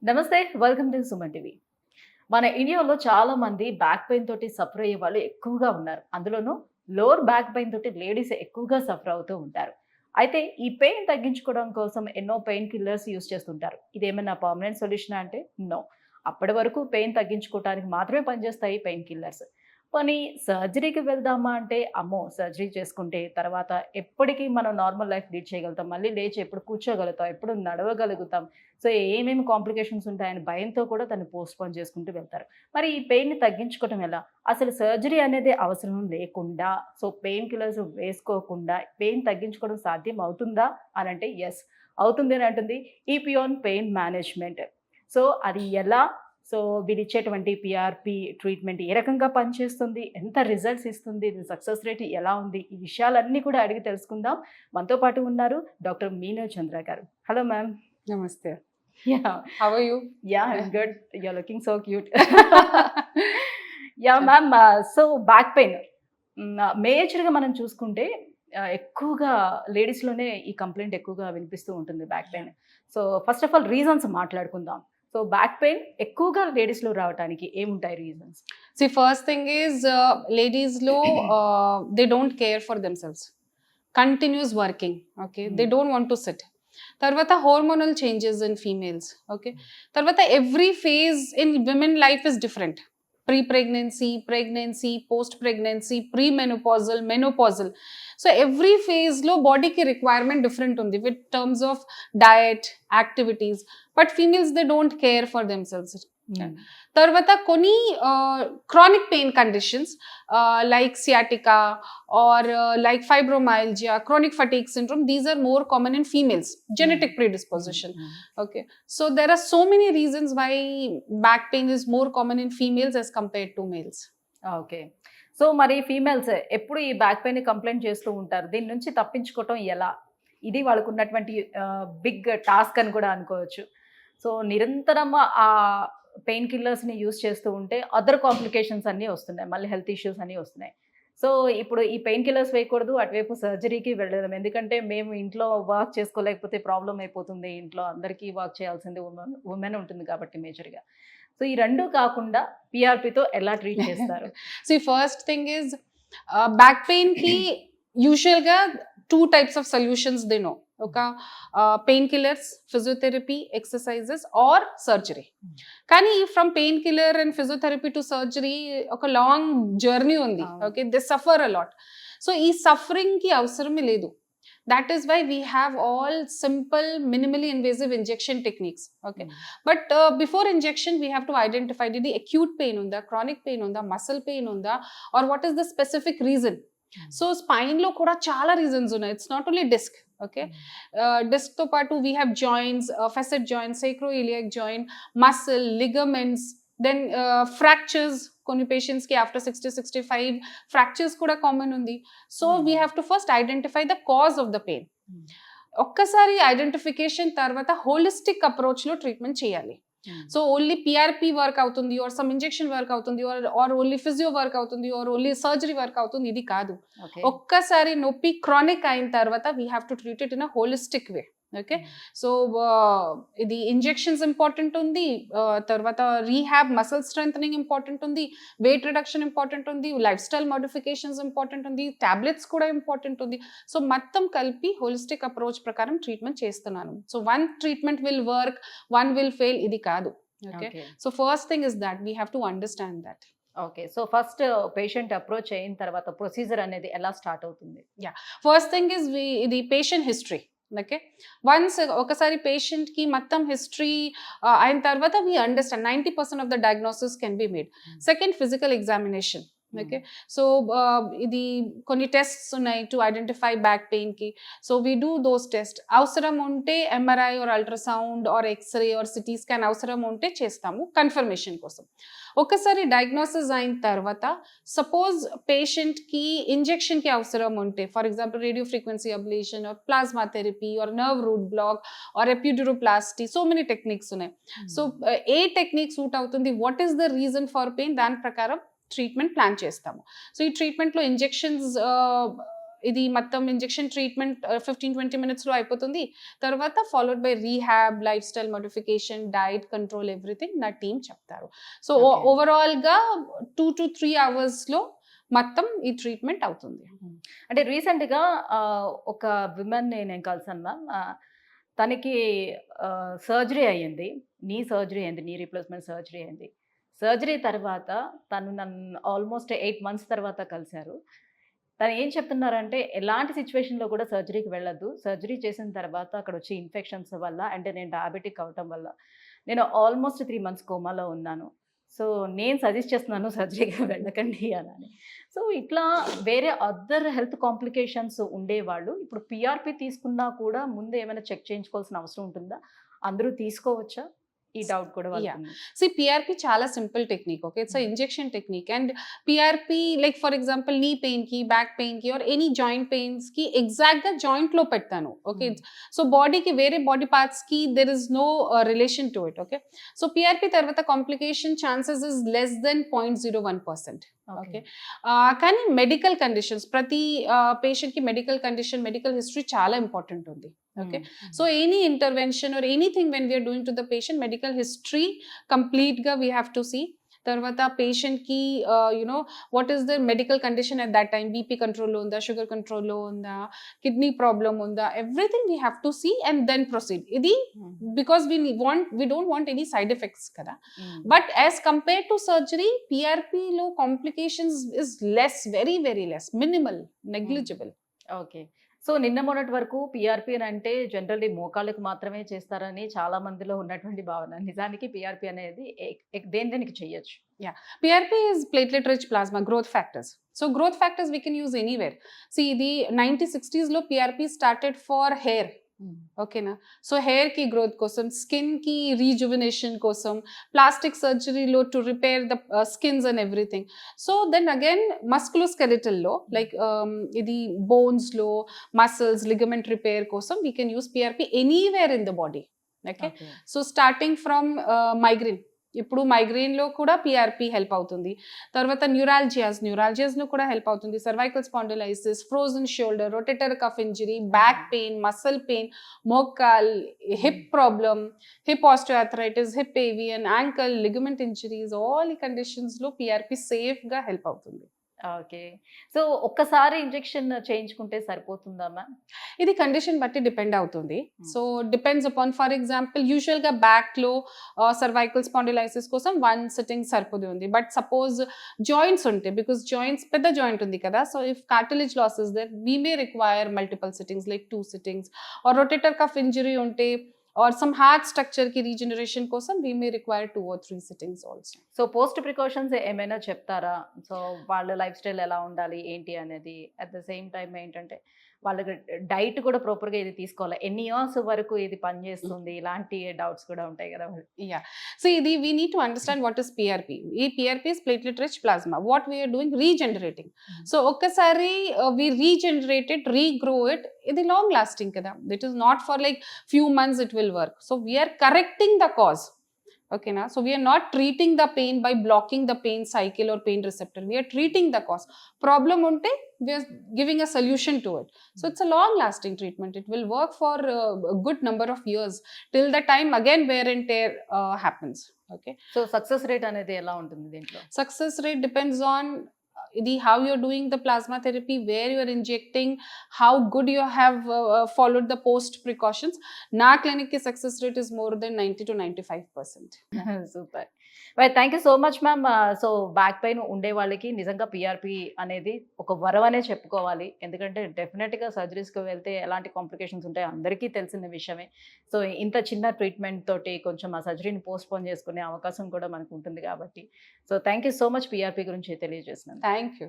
నమస్తే. Welcome to Suman TV. మన ఇండియాలో చాలా మంది బ్యాక్ పెయిన్ తోటి సఫర్ అయ్యే వాళ్ళు ఎక్కువగా ఉన్నారు. అందులోనూ లోవర్ బ్యాక్ పెయిన్ తోటి లేడీస్ ఎక్కువగా సఫర్ అవుతూ ఉంటారు. అయితే ఈ పెయిన్ తగ్గించుకోవడం కోసం ఎన్నో పెయిన్ కిల్లర్స్ యూజ్ చేస్తుంటారు. ఇదేమన్నా పర్మనెంట్ సొల్యూషనా అంటే నో. అప్పటి వరకు పెయిన్ తగ్గించుకోవడానికి మాత్రమే పనిచేస్తాయి పెయిన్ కిల్లర్స్. పోనీ సర్జరీకి వెళ్దామా అంటే అమ్మో! సర్జరీ చేసుకుంటే తర్వాత ఎప్పటికి మనం నార్మల్ లైఫ్ లీడ్ చేయగలుగుతాం. మళ్ళీ లేచి ఎప్పుడు కూర్చోగలుగుతాం, ఎప్పుడు నడవగలుగుతాం. సో, ఏమేమి కాంప్లికేషన్స్ ఉంటాయని భయంతో కూడా దాన్ని పోస్ట్‌పోన్ చేసుకుంటూ వెళ్తారు. మరి ఈ పెయిన్‌ని తగ్గించుకోవటం ఎలా? అసలు సర్జరీ అనేది అవసరం లేకుండా, సో, పెయిన్ కిల్లర్స్ వేసుకోకుండా పెయిన్ తగ్గించుకోవడం సాధ్యం అవుతుందా? అనంటే యెస్. అవుతుంది అని అంటుంది ఈపియాన్ పెయిన్ మేనేజ్‌మెంట్. సో, అది ఎలా? సో, వీరిచ్చేటువంటి పీఆర్‌పీ ట్రీట్మెంట్ ఏ రకంగా పనిచేస్తుంది? ఎంత రిజల్ట్స్ ఇస్తుంది? దీని సక్సెస్ రేట్ ఎలా ఉంది? ఈ విషయాలన్నీ కూడా అడిగి తెలుసుకుందాం. మనతో పాటు ఉన్నారు doctor Meena Chandra garu. Hello ma'am. Namaste. Yeah! How are you? Yeah! I'm good. You are looking so cute. Yeah! Ma'am. So, back pain మేజర్‌గా మనం చూసుకుంటే ఎక్కువగా లేడీస్‌లోనే ఈ కంప్లెయింట్ ఎక్కువగా వినిపిస్తూ ఉంటుంది back pain. So, first of all reasons మాట్లాడుకుందాం. సో, బ్యాక్ పెయిన్ ఎక్కువగా లేడీస్‌లో రావటానికి ఏముంటాయి reasons? See, first thing is ladies low, they don't care for themselves. Continuous working, okay? They don't want to sit. తర్వాత hormonal changes in females, okay? తర్వాత every phase in women life is different. Pre-pregnancy, pregnancy, post-pregnancy, premenopausal, menopausal. So every phase లో బాడీకి requirement different ఉంది with terms of diet activities. But females they don't care for themselves. తర్వాత కొన్ని chronic pain conditions like sciatica or like fibromyalgia, chronic fatigue syndrome, these are more common in females, genetic predisposition. Okay, so there are so many reasons why back pain is more common in females as compared to males. Okay. So, మరి females ఎప్పుడు ఈ back పెయిన్‌ని complaint చేస్తూ ఉంటారు. దీని నుంచి తప్పించుకోవటం ఎలా? ఇది వాళ్ళకున్నటువంటి big task అని కూడా అనుకోవచ్చు. సో, నిరంతరం పెయిన్ కిల్లర్స్‌ని యూజ్ చేస్తూ ఉంటే అదర్ కాంప్లికేషన్స్ అన్నీ వస్తున్నాయి. మళ్ళీ హెల్త్ ఇష్యూస్ అన్నీ వస్తున్నాయి. సో, ఇప్పుడు ఈ పెయిన్ కిల్లర్స్ వేయకూడదు. అటువైపు సర్జరీకి వెళ్ళలేం. ఎందుకంటే మేము ఇంట్లో వర్క్ చేసుకోలేకపోతే ప్రాబ్లమ్ అయిపోతుంది. ఇంట్లో అందరికీ వర్క్ చేయాల్సింది వుమెన్ ఉంటుంది కాబట్టి మేజర్‌గా. సో, ఈ 2 కాకుండా పీఆర్‌పీతో ఎలా ట్రీట్ చేస్తారు? See, first thing is back pain ki usual ga two types of solutions they know. Okay, painkillers, physiotherapy, exercises or surgery. కానీ from pain killer and physiotherapy to surgery ఒక long journey ఉంది. Okay, they suffer a lot. So ఈ suffering కి అవసరమే లేదు. That is why we have all simple minimally invasive injection techniques. Okay, but before injection we have to identify the acute pain unda, chronic pain unda, muscle pain unda, or what is the specific reason. So spine lo kuda chaala reasons unnai. It's not only disc. Okay, disc to paatu we have joints, facet joint, sacroiliac joint, muscle, ligaments, then fractures. కొన్ని patients కి after 60-65 fractures కూడా common ఉంది. So we have to first identify the cause of the pain. ఒక్కసారి identification తర్వాత holistic approach లో treatment చేయాలి. So only PRP work అవుతుంది are some injection work అవుతుంది ఆర్ ఓన్లీ ఫిజియో వర్క్ అవుతుంది ఆర్ ఓన్లీ సర్జరీ వర్క్ అవుతుంది, ఇది కాదు. ఒక్కసారి నొప్పి క్రానిక్ అయిన తర్వాత we have to treat it in a holistic way. Okay, so ఇది ఇంజెక్షన్స్ ఇంపార్టెంట్ ఉంది, తర్వాత రీహాబ్ మసిల్ స్ట్రెంథనింగ్ ఇంపార్టెంట్ ఉంది, వెయిట్ రిడక్షన్ ఇంపార్టెంట్ ఉంది, లైఫ్ స్టైల్ మోడిఫికేషన్స్ ఇంపార్టెంట్ ఉంది, టాబ్లెట్స్ కూడా ఇంపార్టెంట్ ఉంది. సో మొత్తం కలిపి హోలిస్టిక్ అప్రోచ్ ప్రకారం ట్రీట్మెంట్ చేస్తున్నాను. So one treatment will work, one will fail, ఇది కాదు. Okay, so first thing is that we have to understand that. Okay, so first patient approach అయిన తర్వాత ప్రొసీజర్ అనేది ఎలా స్టార్ట్ అవుతుంది? యా, ఫస్ట్ థింగ్ ఇస్ ఇది patient history. Okay, once ఒకసారి patient కి మొత్తం హిస్టరీ అయిన తర్వాత we understand 90% of the diagnosis can be made. Second, physical examination. Okay, so ఇది కొన్ని టెస్ట్స్ ఉన్నాయి టు ఐడెంటిఫై బ్యాక్ పెయిన్ కి. So we do those test. అవసరం ఉంటే MRI or ultrasound or x-ray or CT scan అవసరం ఉంటే చేస్తాము confirmation కోసం. ఒకసారి డయాగ్నోసిస్ అయిన తర్వాత సపోజ్ పేషెంట్ కి ఇంజెక్షన్ కి అవసరం ఉంటే, for example radio frequency ablation or plasma therapy or nerve root block or epiduroplasty, so many techniques ఉన్నాయి. సో ఏ టెక్నిక్ సూట్ అవుతుంది, what is the reason for pain, దాని ప్రకారం ట్రీట్మెంట్ ప్లాన్ చేస్తాము. సో ఈ ట్రీట్మెంట్లో ఇంజెక్షన్స్ ఇది మొత్తం ఇంజెక్షన్ ట్రీట్మెంట్ 15-20 minutes-లో అయిపోతుంది. తర్వాత followed by rehab, life style modification, diet control, everything నా టీమ్ చెప్తారు. So Okay. ఓవరాల్గా 2 to 3 hours-లో మొత్తం ఈ ట్రీట్మెంట్ అవుతుంది. అంటే రీసెంట్గా ఒక విమెన్ నేను కలిసాను మ్యామ్. తనకి సర్జరీ అయ్యింది, నీ రీప్లేస్మెంట్ సర్జరీ అయింది. సర్జరీ తర్వాత తను నన్ను ఆల్మోస్ట్ 8 months తర్వాత కలిశారు. తను ఏం చెప్తున్నారంటే ఎలాంటి సిచ్యువేషన్లో కూడా సర్జరీకి వెళ్ళొద్దు, సర్జరీ చేసిన తర్వాత అక్కడ వచ్చే ఇన్ఫెక్షన్స్ వల్ల, అంటే నేను డయాబెటిక్ అవటం వల్ల నేను ఆల్మోస్ట్ 3 months కోమాలో ఉన్నాను. సో నేను సజెస్ట్ చేస్తున్నాను సర్జరీకి వెళ్ళకండి అని. సో ఇట్లా వేరే అదర్ హెల్త్ కాంప్లికేషన్స్ ఉండేవాళ్ళు ఇప్పుడు పిఆర్పి తీసుకున్నా కూడా ముందు ఏమైనా చెక్ చేయించుకోవాల్సిన అవసరం ఉంటుందా? అందరూ తీసుకోవచ్చా? ఈ డౌట్ కూడా Yeah. వాళ్ళకుంది. See, PRP చాలా simple technique. Okay, it's injection technique. And PRP like for example knee pain కి, బ్యాక్ పెయిన్ కి ఆర్ ఎనీ జాయింట్ పెయిన్స్ కి ఎగ్జాక్ట్ గా జాయింట్ లో పెడతాను. ఓకే, సో బాడీకి వేరే బాడీ పార్ట్స్ కి there is no relation to it. Okay, so PRP తర్వాత complication chances is less than 0.01%. Okay, కానీ మెడికల్ కండిషన్స్ ప్రతి పేషెంట్ కి మెడికల్ కండిషన్, మెడికల్ హిస్టరీ చాలా ఇంపార్టెంట్ ఉంది. Okay, so any intervention or anything when we are doing to the patient, medical history complete ga we have to see. Tarvata patient ki what is the medical condition at that time, BP control lo unda, sugar control lo unda, kidney problem unda, everything we have to see and then proceed. Idi because we don't want any side effects kada. But as compared to surgery, PRP lo complications is less, very very less, minimal, negligible. Okay, so నిన్న మొన్నటి వరకు PRP అని అంటే generally మోకాళ్ళకి మాత్రమే చేస్తారని చాలా మందిలో ఉన్నటువంటి భావన. నిజానికి పిఆర్పి అనేది దేనికి చేయొచ్చు? PRP is platelet rich plasma growth factors. So growth factors we can use anywhere. See, the 1960s lo PRP started for hair. ఓకేనా, సో హెయిర్ కి గ్రోత్ కోసం, స్కిన్ కి రీజువినేషన్ కోసం, ప్లాస్టిక్ సర్జరీలో to repair the skins and everything. So then again musculoskeletal లో like ఇది bones లో muscles, ligament repair కోసం we can use PRP anywhere in the body. Okay, so starting from migraine, ఇప్పుడు migraine లో కూడా PRP help అవుతుంది. తర్వాత న్యూరాలజియాస్ లో కూడా హెల్ప్ అవుతుంది. Cervical spondylosis, frozen shoulder, rotator cuff injury, back pain, muscle pain, మోకాల్, hip problem, hip osteoarthritis, hip AVN, ankle, ligament injuries, all ఈ కండిషన్స్ లో పిఆర్పి సేఫ్ గా హెల్ప్ అవుతుంది. ఓకే, సో ఒక్కసారి ఇంజెక్షన్ చేయించుకుంటే సరిపోతుందా మ్యామ్? ఇది కండిషన్ బట్టి డిపెండ్ అవుతుంది. So depends upon, for example usual గా బ్యాక్ లో సర్వైకల్ స్పాండిలైసిస్ కోసం 1 sitting సరిపోతుంది. బట్ సపోజ్ జాయింట్స్ ఉంటే, బికాస్ జాయింట్స్ పెద్ద జాయింట్ ఉంది కదా, so if cartilage loss is there we may require multiple sittings like 2 sittings. Or rotator cuff injury ఉంటే or some heart structure ki regeneration kosam we may require 2 or 3 sittings also. So post precautions ఏమైనా చెప్తారా? So వాళ్ళ life style ఎలా ఉండాలి ఏంటి అనేది, at the same time ఏంటంటే వాళ్ళకి డైట్ కూడా ప్రాపర్గా ఇది తీసుకోవాలి, ఎన్ని ఇయర్స్ వరకు ఇది పనిచేస్తుంది, ఇలాంటి డౌట్స్ కూడా ఉంటాయి కదా. Yeah, so we need to understand what is PRP. PRP is platelet rich plasma. What we are doing, regenerating. So okkasari we regenerate it, regrow it, ఇది long lasting kada. It is not for like few months it will work. So we are correcting the cause. Okay, na? So we are not treating the pain by blocking the pain cycle or pain receptor. We are treating the cause. Problem unte we are giving a solution to it. So it's a long lasting treatment. It will work for a good number of years till the time again wear and tear happens. Okay, so success rate అనేది ఎలా ఉంటుంది దీంట్లో? success rate depends on how you're doing the plasma therapy, where you are injecting, how good you have followed the post precautions. Na clinic ki success rate is more than 90 to 95%. Super, thank you so much ma'am. So back pain ఉండే వాళ్ళకి నిజంగా PRP అనేది ఒక వరం అనే చెప్పుకోవాలి. ఎందుకంటే డెఫినెట్గా సర్జరీస్కి వెళ్తే ఎలాంటి కాంప్లికేషన్స్ ఉంటాయో అందరికీ తెలిసిన విషయమే. సో ఇంత చిన్న ట్రీట్మెంట్ తోటి కొంచెం ఆ సర్జరీని పోస్ట్పోన్ చేసుకునే అవకాశం కూడా మనకు ఉంటుంది కాబట్టి. So thank you so much PRP గురించి తెలియజేస్తున్నాను. Thank you.